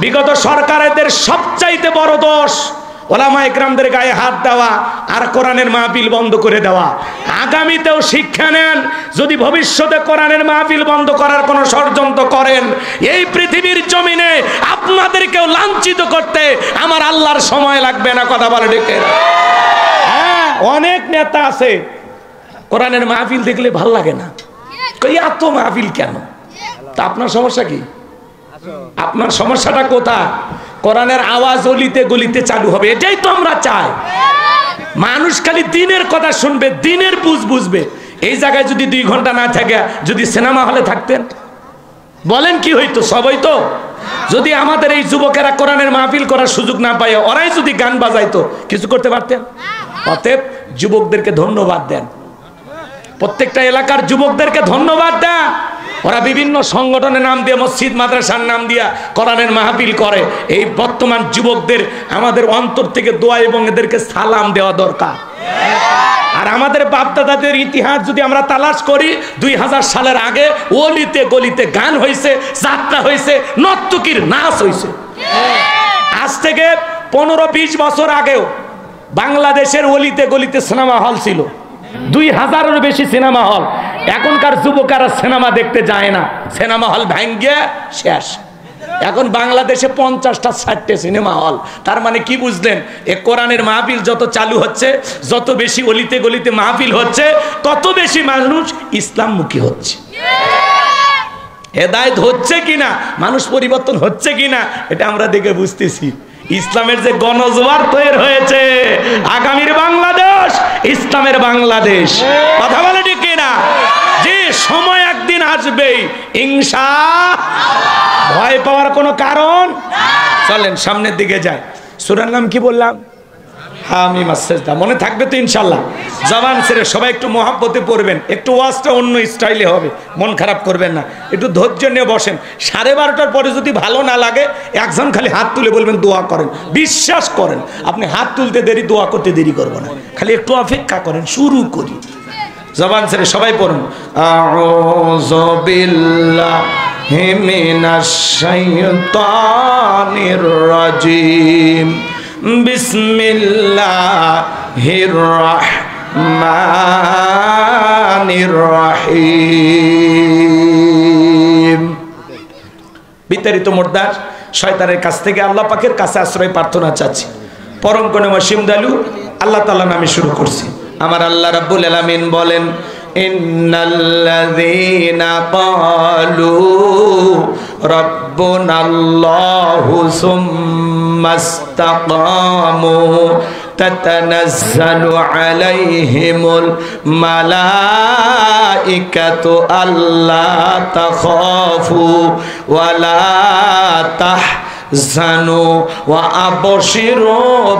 বিগত সরকারের সবচাইতে বড় দোষ ওলামা ইকরামদের গায়ে হাত দেওয়া আর কোরআনের মাহফিল বন্ধ করে দেওয়া। আগামীতেও শিক্ষা নেন, যদি ভবিষ্যতে কোরআনের মাহফিল বন্ধ করার কোনো ষড়যন্ত্র করেন, এই পৃথিবীর জমিনে আপনাদেরকেও লাঞ্ছিত করতে আমার আল্লাহর সময় লাগবে না। কথা বলে ডেকে। হ্যাঁ, অনেক নেতা আছে কোরআনের মাহফিল দেখলে ভাল লাগে না, এত মাহফিল কেন? তা আপনার সমস্যা কি? আপনার সমস্যাটা কোথায়? কোরআনের আওয়াজ অলিতে গলিতে চালু হবে, এটাই তো আমরা চাই। মানুষ খালি দিনের কথা শুনবে, দিনের বুঝবে। এই জায়গায় যদি 2 ঘন্টা না থাকে, যদি সিনেমা হলে থাকতেন বলেন কি হইতো? সব হইতো। যদি আমাদের এই যুবকেরা কোরআনের মাহফিল করার সুযোগ না পায়, ওরাই যদি গান বাজাইতো, কিছু করতে পারতেন? অতএব যুবকদেরকে ধন্যবাদ দেন, প্রত্যেকটা এলাকার যুবকদেরকে ধন্যবাদ দেন। ওরা বিভিন্ন সংগঠনের নাম দিয়ে, মসজিদ মাদ্রাসার নাম দিয়া কোরআনের মাহফিল করে। এই বর্তমান যুবকদের আমাদের অন্তর থেকে দোয়া এবং এদেরকে সালাম দেওয়া দরকার। আর আমাদের বাপদাদাদের ইতিহাস যদি আমরা তালাশ করি, 2000 সালের আগে অলিতে গলিতে গান হয়েছে, যাত্রা হয়েছে, নর্তকীর নাচ হয়েছে। আজ থেকে 15-20 বছর আগেও বাংলাদেশের অলিতে গলিতে সিনেমা হল ছিল, 2000-এরও বেশি সিনেমা হল। এখনকার যুবকেরা সিনেমা দেখতে যায় না, সিনেমা হল ভাঙ্গে শেষ। এখন বাংলাদেশে 50-60 সিনেমা হল। তার মানে কি বুঝলেন? এ কোরআনের মাহফিল যত চালু হচ্ছে, যত বেশি অলিতে গলিতে মাহফিল হচ্ছে, তত বেশি মানুষ ইসলামমুখী হচ্ছে। হেদায়েত হচ্ছে কিনা, মানুষ পরিবর্তন হচ্ছে কিনা, এটা আমরা দেখে বুঝতেছি। ইসলামের যে গণজোয়ার তৈরি হয়েছে, আগামীর বাংলাদেশ ইসলামের বাংলাদেশ। কথা বলে ঠিক কিনা? যে সময় একদিন আসবেই ইনশাআল্লাহ, ভয় পাওয়ার কোনো কারণ। চলেন সামনের দিকে যাই। সূরার নাম কি বললাম? হামিম আস-সাজদা। মনে থাকবে তো ইনশাআল্লাহ? জবান ছেড়ে সবাই একটু মহব্বতে পড়বেন, একটু ওয়াজটা অন্য স্টাইলে হবে, মন খারাপ করবেন না, একটু ধৈর্য নিয়ে বসেন। 12:30টার পরে যদি ভালো না লাগে, একজন খালি হাত তুলে বলবেন দোয়া করেন। বিশ্বাস করেন, আপনি হাত তুলতে দেরি, দোয়া করতে দেরি করবো না, খালি একটু অপেক্ষা করেন। শুরু করি, জবান ছেড়ে সবাই পড়ুন। আউযু বিল্লাহি মিনাশ শাইতানির রাজিম, বিসমিল্লাহির রাহমানির রহিম। বিতাড়িত মোর্দার শয়তানের কাছ থেকে আল্লাহ পাকের কাছে আশ্রয় প্রার্থনা চাচ্ছি। পরম করুণাময় দয়ালু আল্লাহ তাআলা নামে শুরু করছি। আমার আল্লাহ রাব্বুল আলামিন বলেন, ইন্নাল্লাযীনা ক্বালু রাব্বুনাল্লাহু সুম্মাস্তাকামু তাতানাজ্জালু আলাইহিমুল মালাইকাতু আল্লা তাখাফু ওয়ালা তাহজানু ওয়া আবশিরু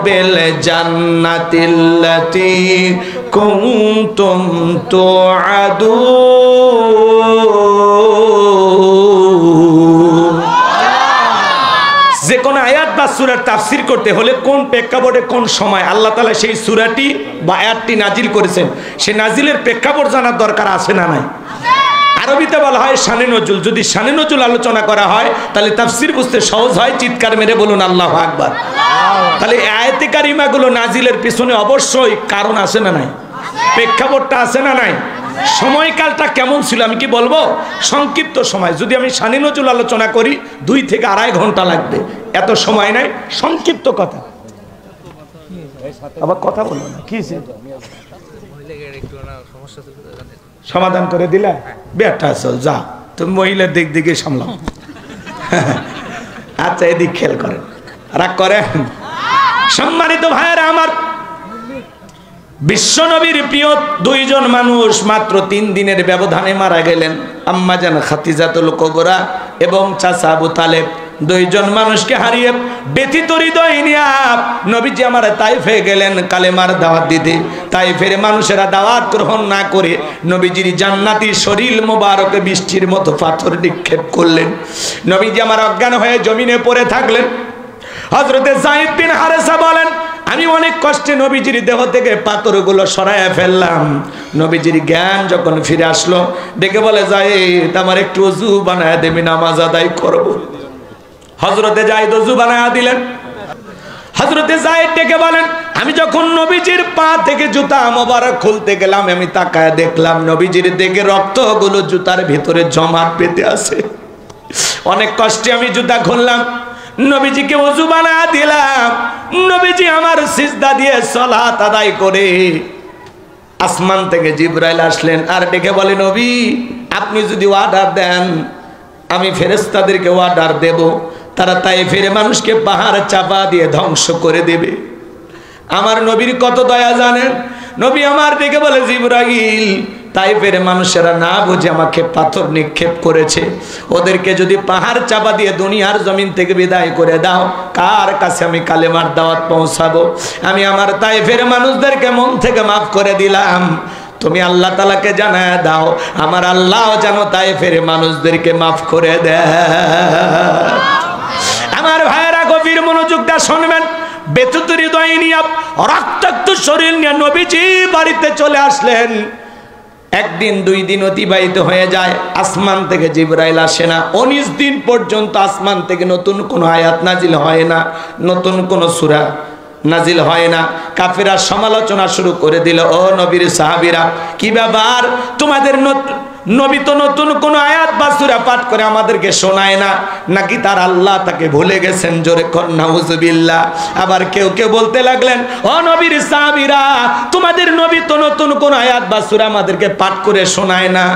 বিল জান্নাতিল্লাতী কুনতুম তুআদুন। যে কোন আয়াত বা সূরার তাফসীর করতে হলে কোন প্রেক্ষাপটে, কোন সময় আল্লাহ তাআলা সেই সূরাটি বা আয়াতটি নাজিল করেছেন, সেই নাজিলের প্রেক্ষাপট জানার দরকার আছে না নাই? আরবিতে বলা হয় শানে নজুল। যদি শানে নজুল আলোচনা করা হয়, তাহলে তাফসীর বুঝতে সহজ হয়। চিৎকার মেরে বলুন আল্লাহু আকবার। তাহলে আয়াতে কারিমাগুলো নাজিলের পিছনে অবশ্যই কারণ আছে না নাই? প্রেক্ষাপটটা আছে না নাই? সময়কালটা কেমন ছিল আমি কি বলবো? সংক্ষিপ্ত সময়। যদি আমি শানে নজুল আলোচনা করি 2 থেকে 2.5 ঘন্টা লাগবে, এত সময় নাই, সংক্ষিপ্ত কথা। আবার কথা বলো না, কি সমাধান করে দিলা? বেটা চল যা, তুমি মহিলার দিক দিকে সামলাও। আচ্ছা, এদিক খেয়াল করেন, রাগ করেন। সম্মানিত ভাইয়েরা আমার, বিশ্বনবীর প্রিয় 2 জন মানুষ মাত্র 3 দিনের ব্যবধানে মারা গেলেন। আম্মাজান খাদিজাতুল কুবরা এবং চাচা আবু তালেব। 2 জন মানুষকে হারিয়ে ব্যথিত হৃদয় নিয়ে নবীজি আমার তাইফে গেলেন কালেমার দাওয়াত দিতে। তাইফের মানুষেরা দাওয়াত গ্রহণ না করে নবীজির জান্নাতি শরীর মোবারকে বৃষ্টির মতো পাথর নিক্ষেপ করলেন। নবীজি আমার অজ্ঞান হয়ে জমিনে পড়ে থাকলেন। হযরতে যায়েদ বিন হারেসা বলেন, আমি অনেক কষ্টে নবীজির দেহ থেকে পাথরগুলো সরাইয়া ফেললাম। নবীজির জ্ঞান যখন ফিরে আসলো, ডেকে বলে, যায়েদ আমার একটু ওযু বানায় দেবি, নামাজ আদায় করব। হযরতে যায়েদ ওযু বানায়া দিলেন। হযরতে যায়েদ ডেকে বলেন, আমি যখন নবীজির পা থেকে জুতা মোবারক খুলতে গেলাম, আমি তাকায় দেখলাম নবীজির দিকে রক্তগুলো জুতার ভিতরে জমা পেতে আছে। অনেক কষ্টে আমি জুতা খুললাম, নবীজিকে ওযু বানায়া দিলাম। নবীজি আমার সিজদা দিয়ে সালাত আদায় করে আসমান থেকে জিবরাইল আসলেন আর ডেকে বলে, নবী আপনি যদি অর্ডার দেন আমি ফেরেশতাদেরকে অর্ডার দেব, তারা তায়েফের মানুষকে পাহাড় চাপা দিয়ে ধ্বংস করে দেবে। আমার নবীর কত দয়া জানেন, নবী আমার ডেকে বলে, জিবরাইল তায়েফের মানুষেরা না বুঝে আমাকে পাথর নিক্ষেপ করেছে, ওদেরকে যদি পাহাড় চাপা দিয়ে দুনিয়ার জমিন থেকে বিদায় করে দাও, কার কাছে আমি কালেমার দাওয়াত পৌঁছাবো? আমি আমার তায়েফের মানুষদেরকে মন থেকে মাফ করে দিলাম, তুমি আল্লাহ তাআলাকে জানায় দাও আমার আল্লাহ যেন তায়েফের মানুষদেরকে মাফ করে দেয়। আমার ভাইয়েরা গভীর মনোযোগ দিয়ে শুনবেন। ব্যথিত হৃদয় নিয়ে রক্তাক্ত শরীর নিয়ে নবীজি বাড়িতে চলে আসলেন। একদিন দুই দিন অতিবাহিত হয়ে যায়, আসমান থেকে জিবরাইল আসে না। 19 দিন পর্যন্ত আসমান থেকে নতুন কোনো আয়াত নাজিল হয় না, নতুন কোনো সূরা নাজিল হয় না। কাফেররা সমালোচনা শুরু করে দিল, ও নবীর সাহাবীরা কি ব্যাপার, তোমাদের নবী তো নতুন কোন আয়াত বা সূরা পাঠ করে আমাদেরকে শোনায় না, নাকি তার আল্লাহ তাকে ভুলে গেছেন? জোরে কর নাউজুবিল্লাহ। আবার কেউ কেউ বলতে লাগলেন, ও নবীর সাহাবীরা তোমাদের নবী তো নতুন কোন আয়াত বা সূরা আমাদেরকে পাঠ করে শোনায় না,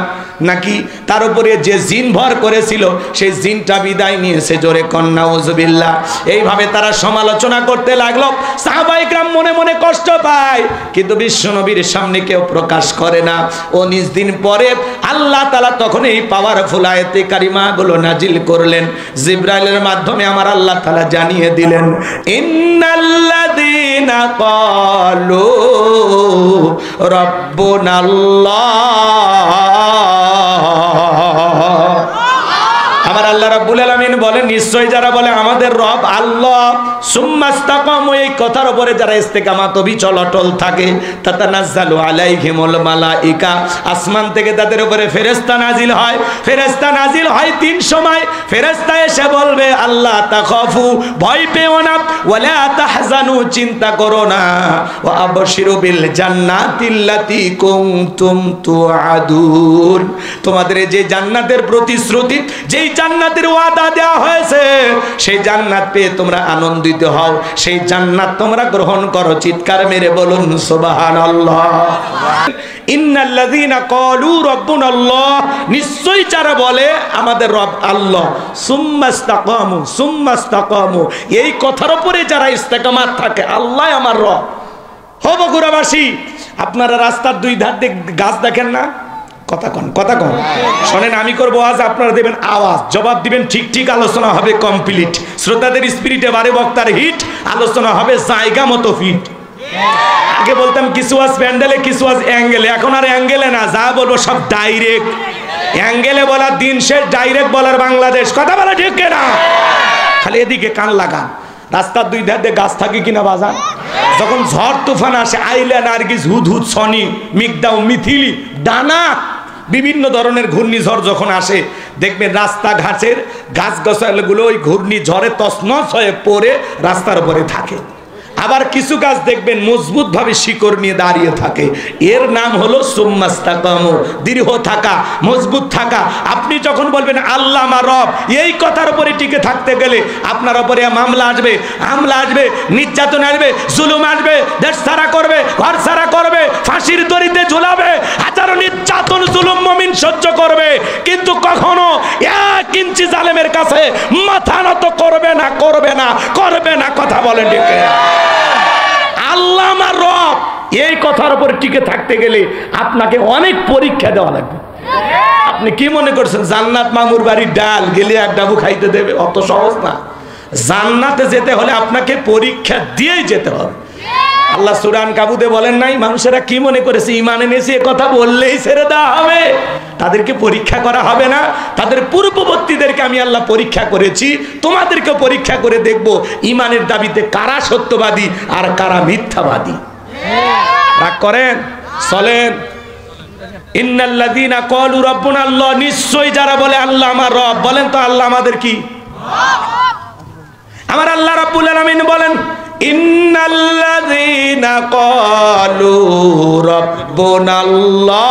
নাকি তার উপরে যে জিন ভর করেছিল সেই জিনটা বিদায় নিয়েছে? জোরে কর নাউজুবিল্লাহ। এইভাবে তারা সমালোচনা করতে লাগলো। সাহাবায়ে কেরাম মনে মনে কষ্ট পায়, কিন্তু বিশ্ব নবীর সামনে কেউ প্রকাশ করে না। 19 দিন পরে আল্লাহ তাআলা তখন এই পাওয়ারফুল আয়াতে কারিমা গুলো নাজিল করলেন জিবরাইলের মাধ্যমে। আমার আল্লাহ তাআলা জানিয়ে দিলেন, ইন্নাল্লাযীনা ক্বালু রাব্বুনাল্লাহ। আমার আল্লাহ রাব্বুল আলামিন বলেন, নিশ্চয় যারা বলে আমাদের রব আল্লাহ, সুম্মাস্তাকামু, এই কথার উপরে যারা ইস্তেকামাত অবিচল অটল থাকে, তাতানাজ্জালু আলাইহিমুল মালাইকা, আসমান থেকে তাদের উপরে ফেরেশতা নাজিল হয়। ফেরেশতা নাজিল হয় 3 সময়। ফেরেশতা এসে বলবে, আল্লাহ তাখাফু, ভয় পেও না, ওয়ালা তাহজানু, চিন্তা করো না, ওয়া আবশিরু বিল জান্নাতিল্লাতী কুনতুম তুআদুন, তোমাদের যে জান্নাতের প্রতিশ্রুতি, যেই জান্নাতের ওয়াদা দেওয়া হয়েছে, সেই জান্নাত পেয়ে তোমরা আনন্দিত হও, সেই জান্নাত তোমরা গ্রহণ করো। চিৎকার মেরে বলুন সুবহানাল্লাহ। ইন্নাল্লাযীনা ক্বালু রাব্বুনাল্লাহ, নিশ্চয়ই যারা বলে আমাদের রব আল্লাহ, সুম্মাস্তাকামু, এই কথার উপরে যারা ইস্তেকামাত থাকে, আল্লাহ আমার রব। ও বগুড়াবাসী, আপনারা রাস্তার দুই ধার দিয়ে গাছ দেখেন না? কথা কন শোনেন, আমি করবো আজ, আপনারা দেবেন আওয়াজ, জবাব দিবেন ঠিক ঠিক, আলোচনা হবে কমপ্লিট। শ্রোতাদের স্পিরিটে বারে বক্তার হিট, আলোচনা হবে জায়গা মতো ফিট। আগে বলতাম কিছু আজ প্যান্ডেলে, কিছু আজ অ্যাঙ্গেলে, এখন আর অ্যাঙ্গেলে না, যা বলবো সব ডাইরেক্ট। অ্যাঙ্গেলে বলার দিন শেষ, ডাইরেক্ট বলার বাংলাদেশ। কথা বলা ঠিক না? খালি এদিকে কান লাগান। রাস্তার দুই ধারে গাছ থাকে কিনা বাজান? যখন ঝড় তুফান আসে, আইলা, নার্গিস, হুদহুদ, সনি, মিগদাও, মিথিলি, ডানা, বিভিন্ন ধরনের ঘূর্ণিঝড় যখন আসে, দেখবেন রাস্তাঘাটের গাছগাছালিগুলো ওই ঘূর্ণিঝড়ে তছনছ হয়ে পড়ে রাস্তার উপরে থাকে। আবার কিছু গাছ দেখবেন মজবুত ভাবে শিকড় নিয়ে দাঁড়িয়ে থাকে, এর নাম হলো সুম্মাস্তাকামু, দৃঢ় থাকা, মজবুত থাকা। আপনি যখন বলবেন আল্লাহ আমার রব, এই কথার উপরে টিকে থাকতে গেলে আপনার উপরে মামলা আসবে, হামলা আসবে, নির্যাতন আসবে, জুলুম আসবে, দেশ ছাড়া করবে, ঘর ছাড়া করবে, ফাঁসির দড়িতে ঝুলাবে, হাজারো নির্যাতন জুলুম মুমিন সহ্য করবে, কিন্তু কখনো 1 ইঞ্চি জালেমের কাছে মাথা নত করবে না, করবে না, করবে না। কথা বলেন ঠিক? আল্লাহ আমার রব, এই কথার উপর টিকে থাকতে গেলে আপনাকে অনেক পরীক্ষা দেওয়া লাগবে। আপনি কি মনে করছেন জান্নাত মামুর বাড়ির ডাল গেলে এক ডাবু খাইতে দেবে? অত সহজ না। জান্নাতে যেতে হলে আপনাকে পরীক্ষা দিয়েই যেতে হবে। আল্লাহ সূরা আনকাবুতে বলেন নাই, মানুষেরা কি মনে করেছে ঈমান এনেছে এ কথা বললেই ছেড়ে দেওয়া হবে? তাদেরকে পরীক্ষা করা হবে না? তাদের পূর্ববর্তীদেরকে আমি আল্লাহ পরীক্ষা করেছি, তোমাদেরকে পরীক্ষা করে দেখব ঈমানের দাবিতে কারা সত্যবাদী আর কারা মিথ্যাবাদী। রাগ করেন, চলেন। ইন্নাল্লাযীনা ক্বালু রাব্বুনাল্লাহ, নিশ্চয়ই যারা বলে আল্লাহ আমার রব, বলেন তো আল্লাহ আমাদের কি? ক্বালু রাব্বুনাল্লাহ,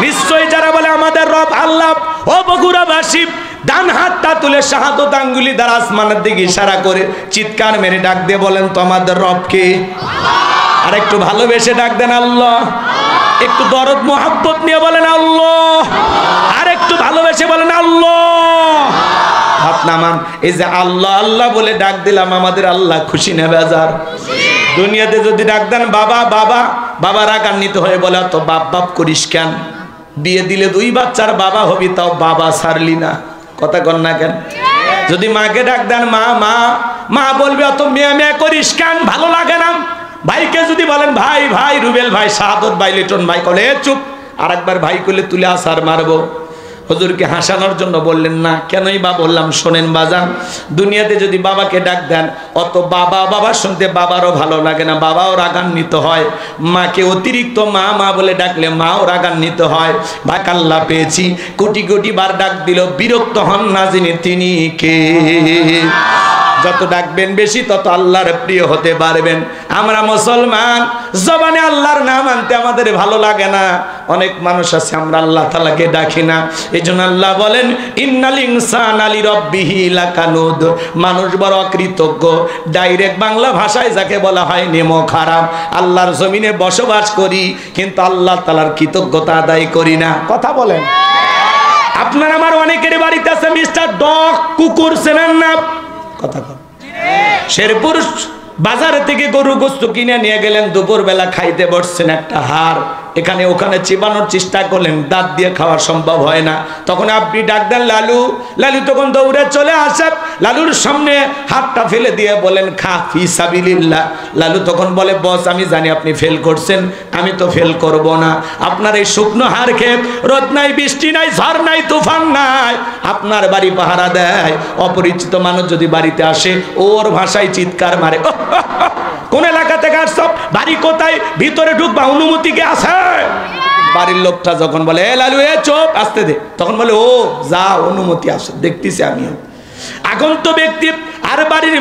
নিশ্চয় যারা বলে আমাদের রব আল্লাহ। ও বগুড়াবাসী, ডান হাতটা তুলে শাহাদত আঙ্গুলি দ্বারা আসমানের দিকে ইশারা করে চিৎকার মেরে ডাক দিয়ে বলেন তো আমাদের রব কে? আর একটু ভালোবেসে ডাক দেন আল্লাহ। একটু দরদ মোহাব্বত নিয়ে বলেন আল্লাহ। আর একটু ভালোবেসে বলেন আল্লাহ। হাত নামান। এই যে আল্লাহ আল্লাহ বলে ডাক দিলাম, আমাদের আল্লাহ খুশি না বেজার? দুনিয়াতে যদি ডাক দেন বাবা বাবা, বাবা রাগান্বিত হয়ে বলে তো বাপ বাপ করিস কেন? বিয়ে দিলে 2 বাচ্চার বাবা হবি, তাও বাবা ছাড়লি না, কথা কন না কেন? যদি মাকে ডাক দেন মা মা, মা বলবে অত মেয়া মেয়া করিস কেন, ভালো লাগে না। ভাইকে যদি বলেন ভাই ভাই, রুবেল ভাই, শাহাদত ভাই, লিটন ভাই, বলে চুপ। আর একবার ভাই করলে তুলে আসার মারবো। হুজুরকে হাসানোর জন্য বললেন না, কেনই বা বললাম শোনেন বাজান, দুনিয়াতে যদি বাবাকে ডাক দেন অত বাবা বাবা শুনতে বাবারও ভালো লাগে না, বাবাও রাগান্বিত হয়। মাকে অতিরিক্ত মা মা বলে ডাকলে মাও রাগান্বিত হয়। ভাই আল্লাহ পেয়েছি, কোটি কোটি বার ডাক দিল, বিরক্ত হন না যিনি তিনি কে? যত ডাকবেন বেশি তত আল্লাহর প্রিয় হতে পারবেন। আমরা মুসলমান, জবানে আল্লাহর নাম আনতে আমাদের ভালো লাগে না। অনেক মানুষ আছে আমরা আল্লাহ তাআলাকে ডাকি না। এজন্য আল্লাহ বলেন ইন্নাল ইনসানা লিরাব্বিহি লাকানুদ, মানুষ বড় অকৃতজ্ঞ। ডাইরেক্ট বাংলা ভাষায় যাকে বলা হয় নেমো খারাপ। আল্লাহর জমিনে বসবাস করি কিন্তু আল্লাহ তাআলার কৃতজ্ঞতা আদায় করি না। কথা বলেন। আপনার আমার অনেকের বাড়িতে আছে মিস্টার ডগ, কুকুর চেনেন না? কথা কন। শেরপুর বাজার থেকে গরু গোস্ত কিনে নিয়ে গেলেন, দুপুর বেলা খাইতে বসছেন, একটা হাড় এখানে ওখানে চিবানোর চেষ্টা করলেন, দাঁত দিয়ে খাওয়া সম্ভব হয় না। তখন আপনি ডাক দেন লালু, লালু তখন দৌড়ে চলে আসে, লালুর সামনে হাতটা ফেলে দিয়ে বলেন খা ফি সাবিলিল্লাহ। লালু তখন বলে বস আমি জানি আপনি ফেল করছেন, আমি তো ফেল করব না। আপনার এই শুকনো হাড় খেয়ে রোদ নাই, বৃষ্টি নাই, ঝড় নাই, তুফান নাই, আপনার বাড়ি পাহারা দেয়। অপরিচিত মানুষ যদি বাড়িতে আসে ওর ভাষায় চিৎকার মারে, কোন এলাকা থেকে আসছো, বাড়ি কোথায়, ভিতরে ঢুকবা, অনুমতি কে আছে? বাড়ির লোকটা যখন বলে এ লালু এ চোপ আসতে দে, তখন বলে ও যা অনুমতি আছে, দেখতেছি আমিও। আগন্ত ব্যক্তি আর বাড়ির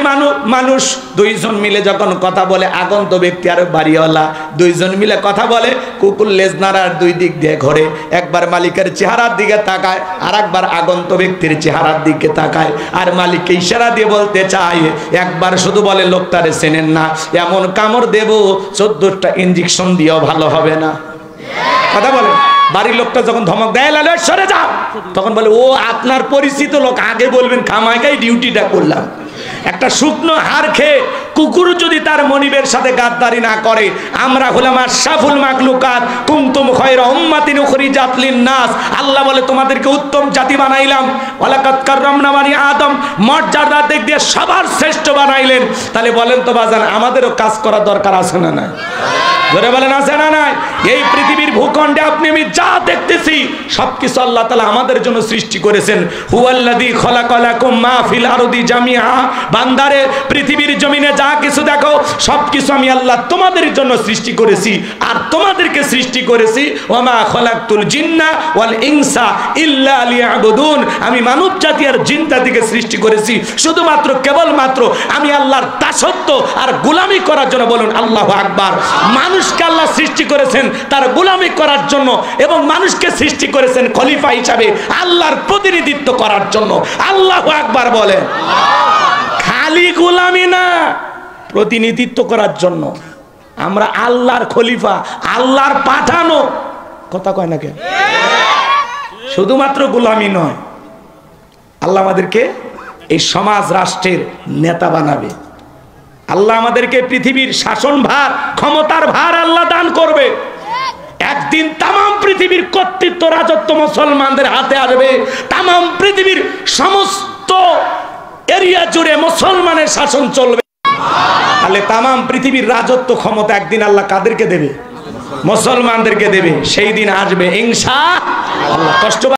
মানুষ দুইজন মিলে যখন কথা বলে, আগন্ত ব্যক্তি আর বাড়িওয়ালা দুইজন মিলে কথা বলে, কুকুর লেজ নাড়ার 2 দিক দিয়ে ঘোরে, একবার মালিকের চেহারার দিকে তাকায়, আর একবার আগন্ত ব্যক্তির চেহারার দিকে তাকায়, আর মালিককে ইশারা দিয়ে বলতে চায়, একবার শুধু বলে লোকটারে চেনেন না, এমন কামড় দেব 14টা ইঞ্জেকশন দিয়েও ভালো হবে না। কথা বলে। বাড়ির লোকটা যখন ধমক দেয় লালু সরে যাও, তখন বলে ও আপনার পরিচিত লোক, আগে বলবেন খামাইকাই ডিউটিটা করলাম। একটা শুকনো হাড় খেয়ে কুকুর যদি তার মনিবের সাথে গাদ্দারি না করে, আমরা হলাম আশরাফুল মাখলুকাত, কুনতুম খায়রা উম্মাতিন উখরিজাত লিন-নাস। আল্লাহ বলে তোমাদেরকে উত্তম জাতি বানাইলাম, ওয়ালাকাদ কাররামনা বানি আদম, মর্যাদা দিক দিয়ে সবার শ্রেষ্ঠ বানাইলেন। তাহলে বলেন তো বাজান আমাদেরও কাজ করা দরকার আছে না নাই? ধরে বলেন আছে না নাই? এই পৃথিবীর ভূখণ্ডে আপনি আমি যা দেখতেছি সবকিছু আল্লাহ তাআলা আমাদের জন্য সৃষ্টি করেছেন। হুয়াল্লাযী খালাকালাকুম মা ফিল আরদি জামিআ, বান্দারে পৃথিবীর জমিনে যা কিছু দেখো সবকিছু আমি আল্লাহ তোমাদের জন্য সৃষ্টি করেছি, আর তোমাদেরকে সৃষ্টি করেছি ওয়ামা খালাকতুল জিন্না ওয়াল ইনসা ইল্লা লিয়াবুদুন, আমি মানব জাতি আর জিন জাতিকে সৃষ্টি করেছি শুধুমাত্র কেবলমাত্র আমি আল্লাহর দাসত্ব আর গোলামি করার জন্য। বলুন আল্লাহু আকবার। মানুষকে আল্লাহ সৃষ্টি করেছেন তার গোলামি করার জন্য, এবং মানুষকে সৃষ্টি করেছেন খলিফা হিসাবে আল্লাহর প্রতিনিধিত্ব করার জন্য। আল্লাহু আকবার বলেন। খালি গোলামি না, প্রতিনিধিত্ব করার জন্য। আমরা আল্লাহর খলিফা, আল্লাহর পাঠানো। কথা কয় না কেন? শুধুমাত্র গোলামি নয়, আল্লাহ আমাদেরকে এই সমাজ রাষ্ট্রের নেতা বানাবে। আল্লাহ আমাদেরকে পৃথিবীর শাসন ভার, ক্ষমতার ভার আল্লাহ দান করবে। একদিন তামাম পৃথিবীর কর্তৃত্ব রাজত্ব মুসলমানদের হাতে আসবে। তামাম পৃথিবীর সমস্ত এরিয়া জুড়ে মুসলমানের শাসন চলবে। তাহলে তামাম পৃথিবীর রাজত্ব ক্ষমতা একদিন আল্লাহ কাদেরকে দেবে? মুসলমানদেরকে দেবে। সেই দিন আসবে ইনশাআল্লাহ। কষ্ট